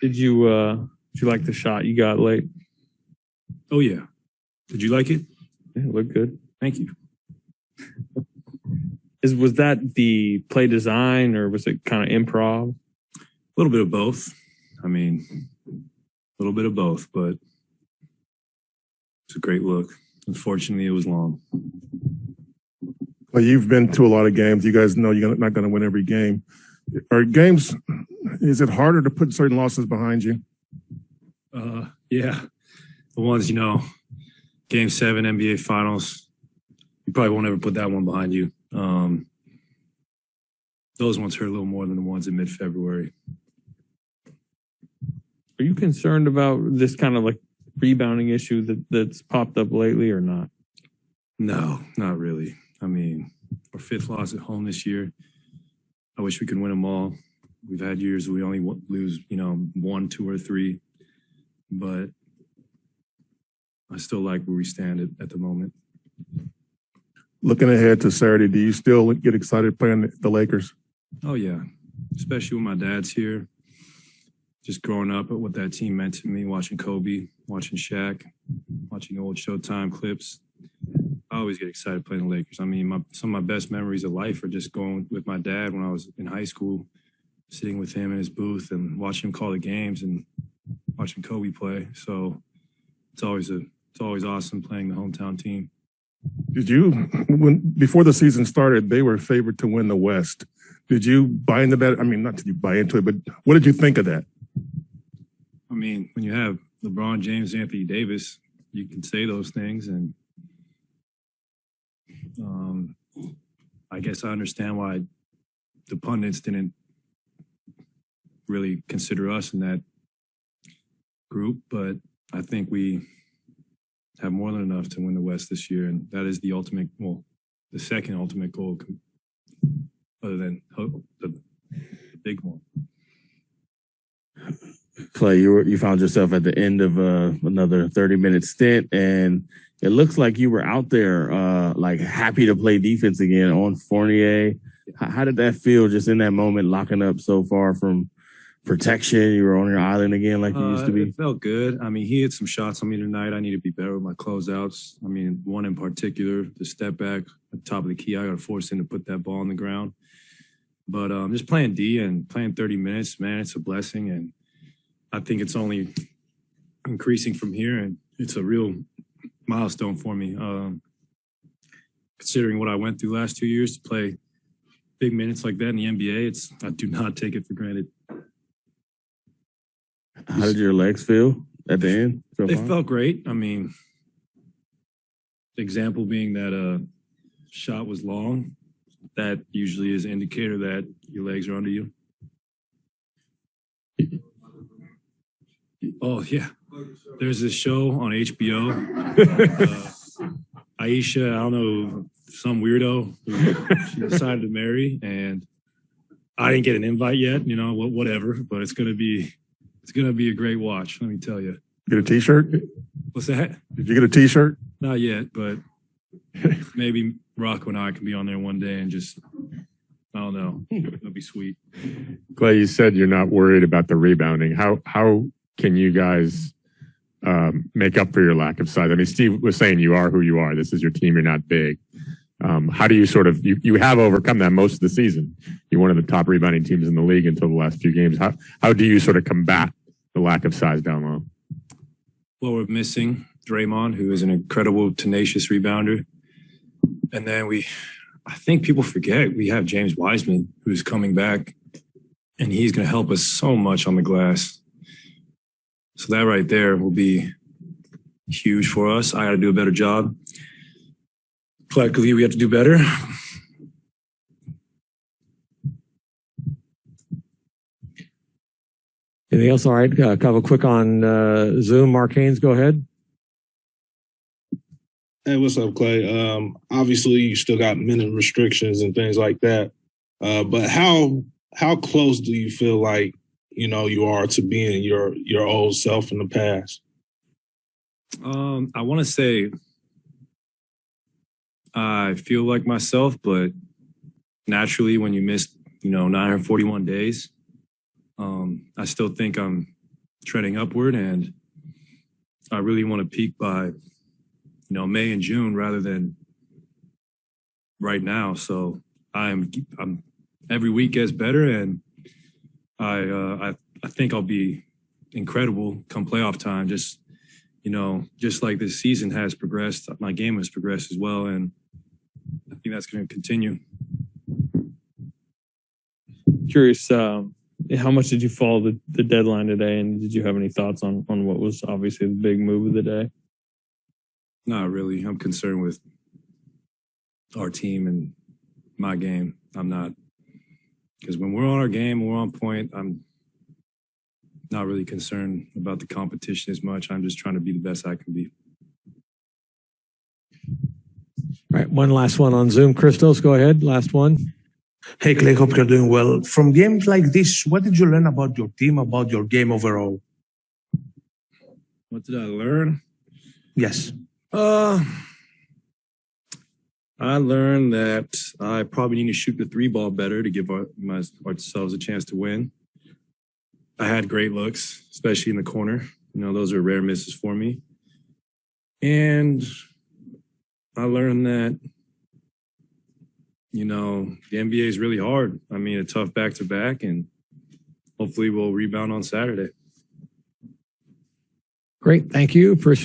Did you like the shot you got late? Oh, yeah. Did you like it? Yeah, it looked good. Thank you. Was that the play design or was it kind of improv? A little bit of both. I mean, a little bit of both, but it's a great look. Unfortunately, it was long. Well, you've been to a lot of games. You guys know you're not going to win every game. Is it harder to put certain losses behind you? Yeah. The ones, Game 7, NBA Finals, you probably won't ever put that one behind you. Those ones hurt a little more than the ones in mid-February. Are you concerned about this kind of like rebounding issue that's popped up lately or not? No, not really. I mean, our 5th loss at home this year. I wish we could win them all. We've had years we only lose, 1, 2, or 3. But I still like where we stand at the moment. Looking ahead to Saturday, do you still get excited playing the Lakers? Oh, yeah. Especially when my dad's here. Just growing up at what that team meant to me, watching Kobe, watching Shaq, watching old Showtime clips. I always get excited playing the Lakers. I mean, some of my best memories of life are just going with my dad when I was in high school, sitting with him in his booth and watching him call the games and watching Kobe play. So it's always awesome playing the hometown team. Before the season started, they were favored to win the West. Did you buy into that? I mean, not did you buy into it, but what did you think of that? I mean, when you have LeBron James, Anthony Davis, you can say those things. And I guess I understand why the pundits didn't really consider us in that group. But I think we have more than enough to win the West this year. And that is the second ultimate goal, other than the big one. Klay, you found yourself at the end of another 30-minute stint, and it looks like you were out there happy to play defense again on Fournier. How did that feel just in that moment, locking up so far from protection? You were on your island again like you used to be? It felt good. I mean, he hit some shots on me tonight. I need to be better with my closeouts. I mean, one in particular, the step back at the top of the key, I got to force him to put that ball on the ground. But just playing D and playing 30 minutes, man, it's a blessing. And I think it's only increasing from here. And it's a real milestone for me. Considering what I went through last 2 years to play big minutes like that in the NBA, I do not take it for granted. How did your legs feel at the end? They felt great. I mean, the example being that shot was long. That usually is an indicator that your legs are under you. Oh, yeah. There's this show on HBO. Aisha, I don't know, some weirdo who she decided to marry, and I didn't get an invite yet, whatever, but it's gonna be a great watch, let me tell you. Get a t-shirt? What's that? Did you get a t-shirt? Not yet, but maybe Rocco and I can be on there one day and just, I don't know, it'll be sweet. Klay, you said you're not worried about the rebounding. How can you guys make up for your lack of size? I mean, Steve was saying you are who you are. This is your team. You're not big. How do you you have overcome that most of the season? You're one of the top rebounding teams in the league until the last few games. How do you sort of combat the lack of size down low? Well, we're missing Draymond, who is an incredible, tenacious rebounder. And then I think people forget we have James Wiseman, who's coming back, and he's going to help us so much on the glass. So that right there will be huge for us. I got to do a better job. Collectively, we have to do better. Anything else? All right. Couple quick on Zoom. Mark Haynes, go ahead. Hey, what's up, Klay? Obviously, you still got minute restrictions and things like that. But how close do you feel like you are to being your old self in the past? I want to say I feel like myself, but naturally, when you miss 941 days, I still think I'm treading upward, and I really want to peak by, May and June rather than right now. So I'm every week gets better, and I think I'll be incredible come playoff time. Just like this season has progressed, my game has progressed as well, and I think that's going to continue. Curious, how much did you follow the deadline today, and did you have any thoughts on what was obviously the big move of the day? Not really. I'm concerned with our team and my game. I'm not, because when we're on our game, we're on point. I'm not really concerned about the competition as much. I'm just trying to be the best I can be. All right, one last one on Zoom. Christos, go ahead. Last one. Hey, Klay, hope you're doing well. From games like this, what did you learn about your team, about your game overall? What did I learn? Yes. I learned that I probably need to shoot the 3-ball better to give ourselves a chance to win. I had great looks, especially in the corner. Those are rare misses for me. And I learned that, the NBA is really hard. I mean, a tough back-to-back, and hopefully we'll rebound on Saturday. Great. Thank you. Appreciate